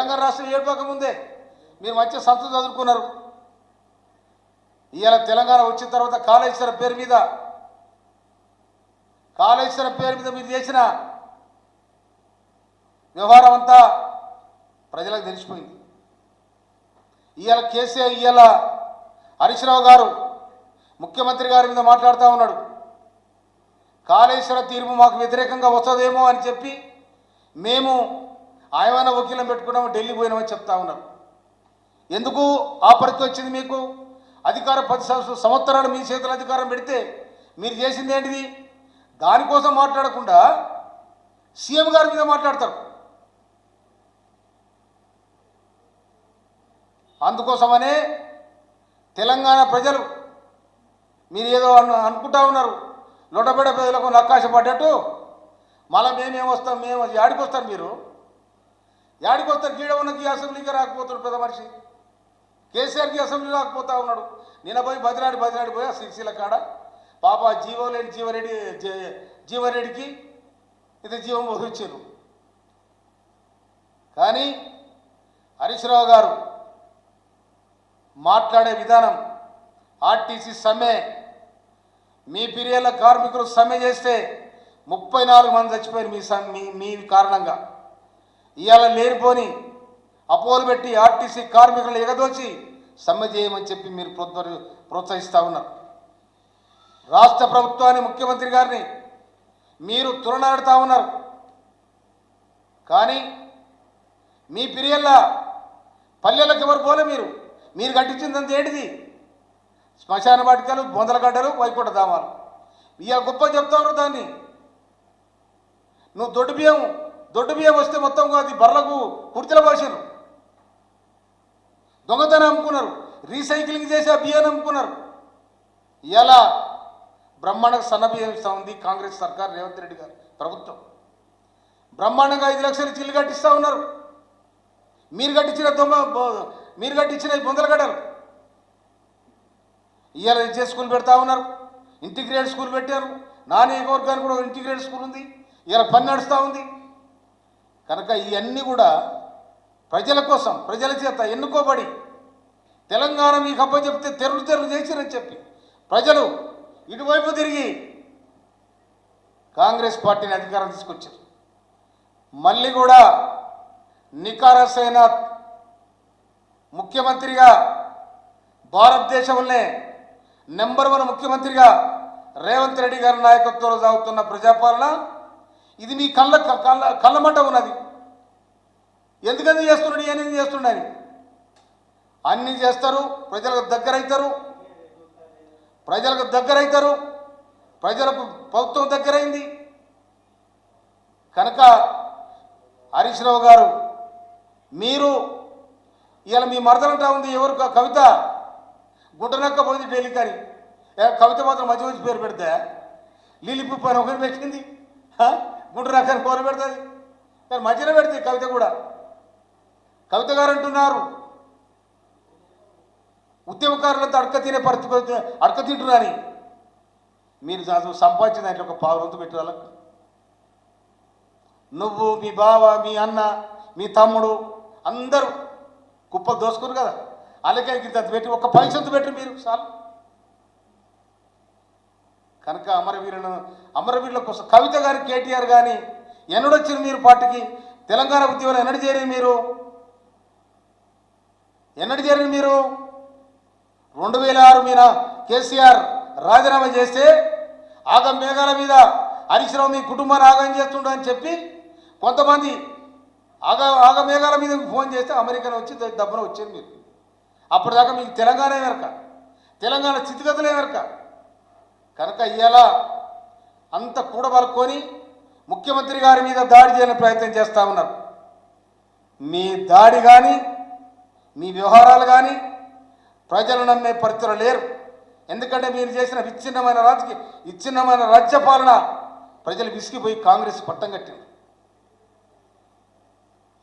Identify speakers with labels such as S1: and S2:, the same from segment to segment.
S1: తెలంగాణ రాష్ట్రం ఏర్పడకముందే మీరు మంచి సంస్థ చదువుకున్నారు. ఇవాళ తెలంగాణ వచ్చిన తర్వాత కాళేశ్వరం పేరు మీద మీరు చేసిన వ్యవహారం అంతా ప్రజలకు తెలిసిపోయింది. ఇవాళ కేసీఆర్ ఇవాళ హరీష్ రావు గారు ముఖ్యమంత్రి గారి మీద మాట్లాడుతూ ఉన్నాడు. కాళేశ్వర తీర్పు మాకు వ్యతిరేకంగా వస్తుందేమో అని చెప్పి మేము ఆయన వకీలం పెట్టుకున్నాము, ఢిల్లీ పోయినామని చెప్తా ఉన్నారు. ఎందుకు ఆ పరిస్థితి వచ్చింది? మీకు అధికారం 10 సంవత్సరాలు మీ చేతుల అధికారం పెడితే మీరు చేసింది ఏంటిది? దానికోసం మాట్లాడకుండా సీఎం గారి మీద మాట్లాడతారు. అందుకోసమనే తెలంగాణ ప్రజలు మీరు ఏదో అనుకుంటా ఉన్నారు, లొటబెడ ప్రజలకు నక్కాశ పడ్డట్టు. మళ్ళీ మేమేమొస్తాం, మేము యాడికి వస్తారు, మీరు యాడికి వస్తారు? గీడ ఉన్నకి అసెంబ్లీకి రాకపోతున్నాడు పెద్ద మనిషి. కేసీఆర్కి అసెంబ్లీ రాకపోతా ఉన్నాడు. నిన్న పోయి బదిలాడి పోయి ఆ సిరిసిల్ల కాడ పాప జీవరెడ్డికి ఇది జీవం వహించారు. కానీ హరీష్ రావు గారు మాట్లాడే విధానం, ఆర్టీసీ సమ్మె, మీ పీరియడ్ల కార్మికులు సమ్మె చేస్తే 34 మంది చచ్చిపోయారు మీ కారణంగా. ఇవాళ లేనిపోని అపోలు పెట్టి ఆర్టీసీ కార్మికులను ఎగదోచి సమ్మె చేయమని చెప్పి మీరు ప్రోత్సహిస్తూ ఉన్నారు. రాష్ట్ర ప్రభుత్వాన్ని, ముఖ్యమంత్రి గారిని మీరు తులనాడుతూ ఉన్నారు. కానీ మీ పీరియడ్ల పల్లెలకు ఎవరు పోలే. మీరు కట్టించిందంత ఏంటిది? శ్మశాన వాటికలు, బొందలగడ్డలు, వైకుంఠ ధామాలు. ఇవాళ గొప్ప చెప్తా ఉన్నారు దాన్ని. నువ్వు దొడ్డు బియ్యం వస్తే మొత్తం అది బర్లకు కుర్చీల భాషలు దొంగతనం అమ్ముకున్నారు, రీసైక్లింగ్ చేసి ఆ బియ్యాన్ని అమ్ముకున్నారు. ఇలా బ్రహ్మాండంగా సన్న బియ్యం ఇస్తూ ఉంది కాంగ్రెస్ సర్కార్, రేవంత్ రెడ్డి గారు ప్రభుత్వం. బ్రహ్మాండంగా 5 లక్షలు ఇల్లు కట్టిస్తూ ఉన్నారు. మీరు కట్టించిన బొందలగడ్డలు. ఇవాళ విద్యా స్కూల్ పెడతా ఉన్నారు, ఇంటిగ్రేటెడ్ స్కూల్ పెట్టారు. నాని వర్గానికి కూడా ఇంటిగ్రేటెడ్ స్కూల్ ఉంది. ఇవాళ పని నడుస్తూ ఉంది. కనుక ఇవన్నీ కూడా ప్రజల కోసం, ప్రజల చేత ఎన్నుకోబడి తెలంగాణ మీకు అప్పచెప్తే తెరులు చేసిరని చెప్పి ప్రజలు ఇటువైపు తిరిగి కాంగ్రెస్ పార్టీని అధికారం తీసుకొచ్చారు. మళ్ళీ కూడా నికారసైన ముఖ్యమంత్రిగా, భారతదేశంలోనే నెంబర్ 1 ముఖ్యమంత్రిగా రేవంత్ రెడ్డి గారి నాయకత్వంలో సాగుతున్న ప్రజాపాలన ఇది మీ కళ్ళమంట ఉన్నది. ఎందుకని చేస్తున్నాడు, ఏమేమి చేస్తున్నాడని అన్నీ చేస్తారు. ప్రజలకు దగ్గరైతారు. ప్రజలకు ప్రభుత్వం దగ్గరైంది. కనుక హరీష్ రావు గారు, మీరు ఇవాళ మీ మరదలంటా ఉంది ఎవరు? కవిత గుంటనక్క పోయింది ఢిల్లీ. కానీ కవిత మాత్రం మంచి పేరు పెడతా, లీలిపి పైన ఒకటి పెట్టింది, గుంటనక్కని కూర పెడుతుంది. కానీ మధ్యలో పెడుతుంది కవిత కూడా. కవిత గారు అంటున్నారు ఉద్యమకారులంతా అడక తింటున్నారని. మీరు సంపాదించిన దాంట్లో ఒక 1/4 వంతు పెట్టి వాళ్ళకు, నువ్వు, మీ బావ, మీ అన్న, మీ తమ్ముడు అందరూ కుప్పలు దోసుకున్నారు కదా. అలాగే ఇంత పెట్టి ఒక 10 వంతు పెట్టి మీరు చాలు. కనుక అమరవీరుల కోసం కవిత గారి, కేటీఆర్ కానీ ఎన్నడొచ్చారు మీరు పార్టీకి? తెలంగాణ ఉద్యమంలో ఎన్నడు చేరారు మీరు? 2006 మీద కేసీఆర్ రాజీనామా చేస్తే ఆగం మేఘాల మీద హరీష్ రావు మీ కుటుంబాన్ని ఆగం చేస్తుండ అని చెప్పి కొంతమంది ఆగ మేఘాల మీద ఫోన్ చేస్తే అమెరికాలో వచ్చి దబ్బున వచ్చారు మీరు. అప్పటిదాకా మీకు తెలంగాణ వెనక, తెలంగాణ స్థితిగతులే వెనక. కనుక ఇవాళ అంత కూడబలుకొని ముఖ్యమంత్రి గారి మీద దాడి చేయాలని ప్రయత్నం చేస్తూ ఉన్నారు. మీ దాడి కానీ, మీ వ్యవహారాలు కానీ ప్రజలు నమ్మే పరిస్థితులు లేరు. ఎందుకంటే మీరు చేసిన విచ్ఛిన్నమైన రాజ్యపాలన ప్రజలు విసిగిపోయి కాంగ్రెస్ పట్టం కట్టింది.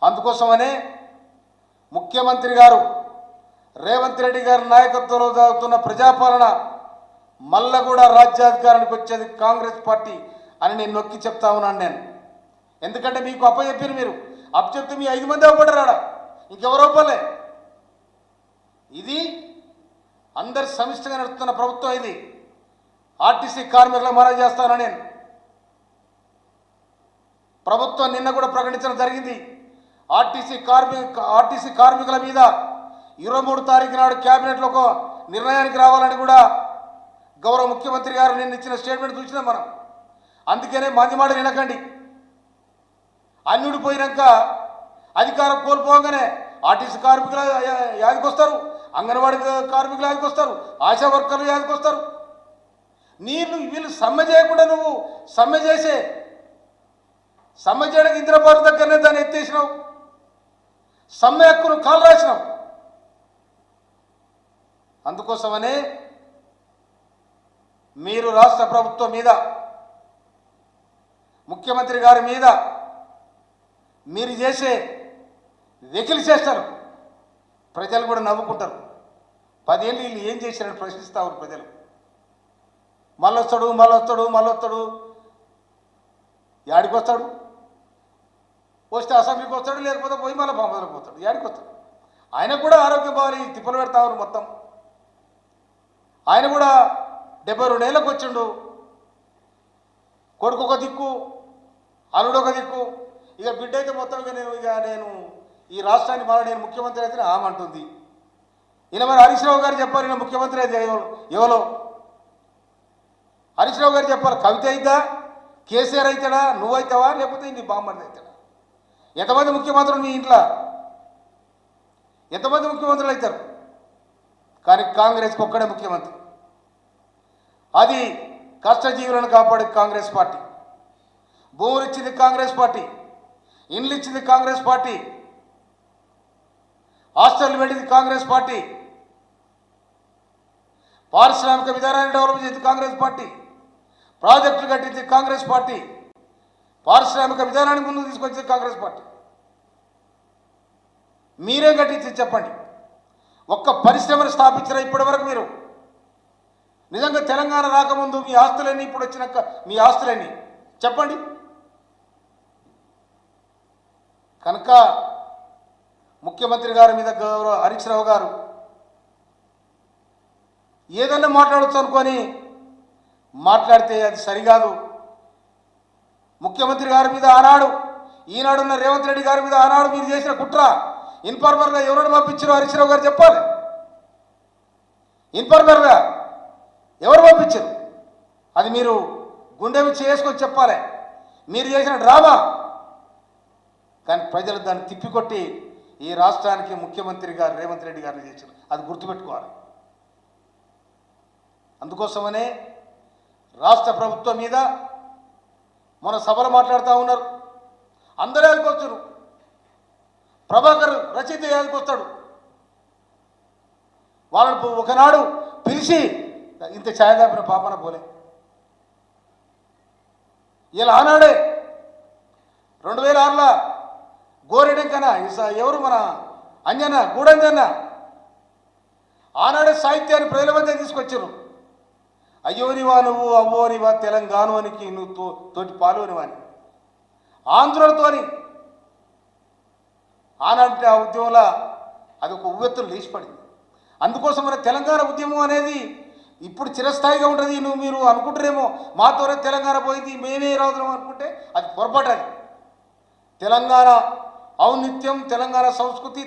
S1: అందుకోసమనే ముఖ్యమంత్రి గారు రేవంత్ రెడ్డి గారి నాయకత్వంలో సాగుతున్న ప్రజాపాలన మళ్ళా కూడా రాజ్యాధికారానికి వచ్చేది కాంగ్రెస్ పార్టీ అని నేను నొక్కి చెప్తా ఉన్నాను. ఎందుకంటే మీకు అప్పచెప్పారు. మీరు అప్పచెప్తే మీ 5 మంది అవ్వబడ్డారా? ఇంకెవరో పలే. ఇది అందరి సమిష్టిగా నడుస్తున్న ప్రభుత్వం. ఇది ఆర్టీసీ కార్మికులకు మనవి చేస్తాను నేను. ప్రభుత్వం నిన్న కూడా ప్రకటించడం జరిగింది. ఆర్టీసీ కార్మికుల మీద 23 తారీఖు నాడు క్యాబినెట్లో ఒక నిర్ణయానికి రావాలని కూడా గౌరవ ముఖ్యమంత్రి గారు నిన్న ఇచ్చిన స్టేట్మెంట్ చూసినాం మనం. అందుకనే మందిమాట వినకండి. అన్యుడు పోయినాక అధికారం కోల్పోగానే ఆర్టీసీ కార్మికులు యాదికొస్తారు, అంగన్వాడీ కార్మికులు యాదికొస్తారు, ఆశా వర్కర్లు యాదికొస్తారు. వీళ్ళు సమ్మె చేయకుండా నువ్వు సమ్మె చేయడానికి ఇంద్రపాటు దగ్గరనే దాన్ని ఎత్తేసినావు. సమ్మె హక్కును కాలు రాసినావు. అందుకోసమనే మీరు రాష్ట్ర ప్రభుత్వం మీద, ముఖ్యమంత్రి గారి మీద మీరు చేసే వెకిలి చేస్తారు. ప్రజలు కూడా నవ్వుకుంటారు. 10 ఏళ్ళు వీళ్ళు ఏం చేశారని ప్రశ్నిస్తారు ప్రజలు. మళ్ళొస్తాడు యాడికి వస్తాడు? వస్తే అసెంబ్లీకి వస్తాడు, లేకపోతే పోయి మళ్ళీ బొమ్మలకు పోతాడు. యాడికి వస్తాడు? ఆయన కూడా ఆరోగ్యం బాగాలి, తిప్పలు పెడతారు మొత్తం. ఆయన కూడా 72 ఏళ్ళకి వచ్చిండు. కొడుకు ఒక దిక్కు, అల్లుడు ఒక దిక్కు. ఇక బిడ్డ అయితే మొత్తం నేను ఈ రాష్ట్రాన్ని మళ్ళీ నేను ముఖ్యమంత్రి అయితే ఆమంటుంది. ఈయన మరి హరీష్ రావు గారు చెప్పారు, ఈయన ముఖ్యమంత్రి అయితే ఎవరో హరీష్ రావు గారు చెప్పాలి. కవిత అయిద్దా, కేసీఆర్ అవుతాడా, నువ్వైతావా, లేకపోతే నీ బామ్మర్ది అవుతాడా? ఎంతమంది ముఖ్యమంత్రులు మీ ఇంట్లో? ఎంతమంది ముఖ్యమంత్రులు అవుతారు? కానీ కాంగ్రెస్కి ఒక్కడే ముఖ్యమంత్రి. అది కష్టజీవులను కాపాడే కాంగ్రెస్ పార్టీ. భూములు ఇచ్చింది కాంగ్రెస్ పార్టీ, ఇండ్లు ఇచ్చింది కాంగ్రెస్ పార్టీ, హాస్టల్ పెట్టింది కాంగ్రెస్ పార్టీ, పారిశ్రామిక విధానాన్ని డెవలప్ చేసింది కాంగ్రెస్ పార్టీ, ప్రాజెక్టులు కట్టింది కాంగ్రెస్ పార్టీ, పారిశ్రామిక విధానాన్ని ముందుకు తీసుకొచ్చింది కాంగ్రెస్ పార్టీ. మీరేం కట్టించింది చెప్పండి? ఒక్క పరిశ్రమను స్థాపించిన ఇప్పటి వరకు మీరు? నిజంగా తెలంగాణ రాకముందు మీ ఆస్తులన్నీ, ఇప్పుడు వచ్చినాక మీ ఆస్తులన్నీ చెప్పండి. కనుక ముఖ్యమంత్రి గారి మీద గౌరవ హరీష్ రావు గారు ఏదన్నా మాట్లాడచ్చు అనుకొని మాట్లాడితే అది సరికాదు. ముఖ్యమంత్రి గారి మీద ఆనాడు, ఈనాడున్న రేవంత్ రెడ్డి గారి మీద ఆనాడు మీరు చేసిన కుట్ర ఇన్ఫార్మర్గా ఎవరైనా పంపించారో హరీష్ రావు గారు చెప్పాలి. ఇన్ఫార్మర్గా ఎవరు పంపించారు? అది మీరు గుండె మీద చేసుకొని చెప్పాలి. మీరు చేసిన డ్రామా. కానీ ప్రజలు దాన్ని తిప్పికొట్టి ఈ రాష్ట్రానికి ముఖ్యమంత్రి గారు రేవంత్ రెడ్డి గారిని చేశారు. అది గుర్తుపెట్టుకోవాలి. అందుకోసమనే రాష్ట్ర ప్రభుత్వం మీద మన సభలో మాట్లాడుతూ ఉన్నారు. అందరూ యాదకొస్తారు. ప్రభాకర్ రచయిత యాదకొస్తాడు. వాళ్ళను ఒకనాడు పిలిచి ఇంత ఛాయదాపిన పాపన పోలే. ఇలా ఆనాడే 2006లో గోరెడెంకన ఎవరు మన అంజన్న గూడంజన్న ఆనాడే సాహిత్యాన్ని ప్రజల మధ్య తీసుకొచ్చారు. అయ్యోనివా నువ్వు, అవ్వోనివా తెలంగాణోనికి నువ్వు తోటి పాలోనివాని ఆంధ్రులతోని ఆనాటి ఆ ఉద్యమంలో అది ఒక ఉవ్వెత్తులు లేచిపడింది. అందుకోసం మన తెలంగాణ ఉద్యమం అనేది ఇప్పుడు చిరస్థాయిగా ఉంటుంది. మీరు అనుకుంటారేమో మాతోనే తెలంగాణ పోయింది, మేమే రాదులం అనుకుంటే అది పొరపాటు. అది తెలంగాణ ఔన్నత్యం, తెలంగాణ సంస్కృతి.